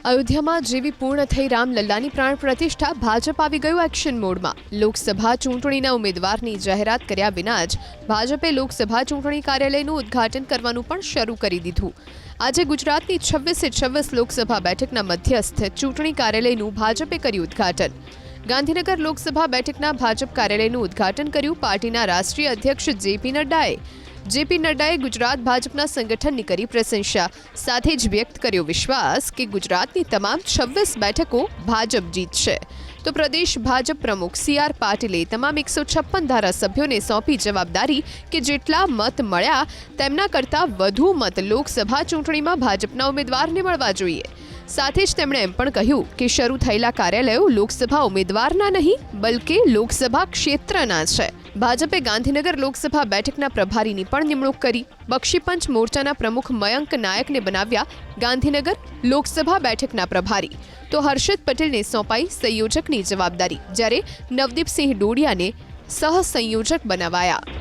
અયોધ્યામાં જેવી પૂર્ણ થઈ રામલલ્લાની પ્રાણ પ્રતિષ્ઠા, ભાજપ આવી ગયું એક્શન મોડમાં। લોકસભા ચૂંટણીના ઉમેદવારની જાહેરાત કર્યા વિના જ ભાજપે લોકસભા ચૂંટણી કાર્યાલયનું ઉદ્ઘાટન કરવાનું પણ શરૂ કરી દીધું। આજે ગુજરાતની 26 લોકસભા બેઠકના મધ્યસ્થ ચૂંટણી કાર્યાલયનું ભાજપે કર્યું ઉદ્ઘાટન। ગાંધીનગર લોકસભા બેઠકના ભાજપ કાર્યાલયનું ઉદ્ઘાટન કર્યું પાર્ટીના રાષ્ટ્રીય અધ્યક્ષ જેપી નડ્ડાએ ગુજરાત ભાજપના સંગઠનની કરી પ્રશંસા, સાથે જ વ્યક્ત કર્યો વિશ્વાસ કે ગુજરાતની તમામ 26 બેઠકો ભાજપ જીતશે। તો પ્રદેશ ભાજપ પ્રમુખ CR પાટીલે તમામ 156 ધારાસભ્યોને સોંપી જવાબદારી કે જેટલા મત મળ્યા તેમના કરતાં વધુ મત લોકસભા ચૂંટણીમાં ભાજપના ઉમેદવારને મળવા જોઈએ। સાથે જ તેમણે એમ પણ કહ્યું કે શરૂ થયેલા કાર્યાલયો લોકસભા ઉમેદવારના નહીં બલકે લોકસભા ક્ષેત્રના છે। ભાજપે ગાંધીનગર લોકસભા બેઠકના પ્રભારીની પણ નિમણૂક કરી। બક્ષીપંચ મોરચાના પ્રમુખ મયંક નાયકને બનાવ્યા ગાંધીનગર લોકસભા બેઠકના પ્રભારી, તો હર્ષદ પટેલને સોંપાઈ સંયોજકની જવાબદારી, જ્યારે નવદીપસિંહ ડોડિયાને સહ સંયોજક બનાવાયા।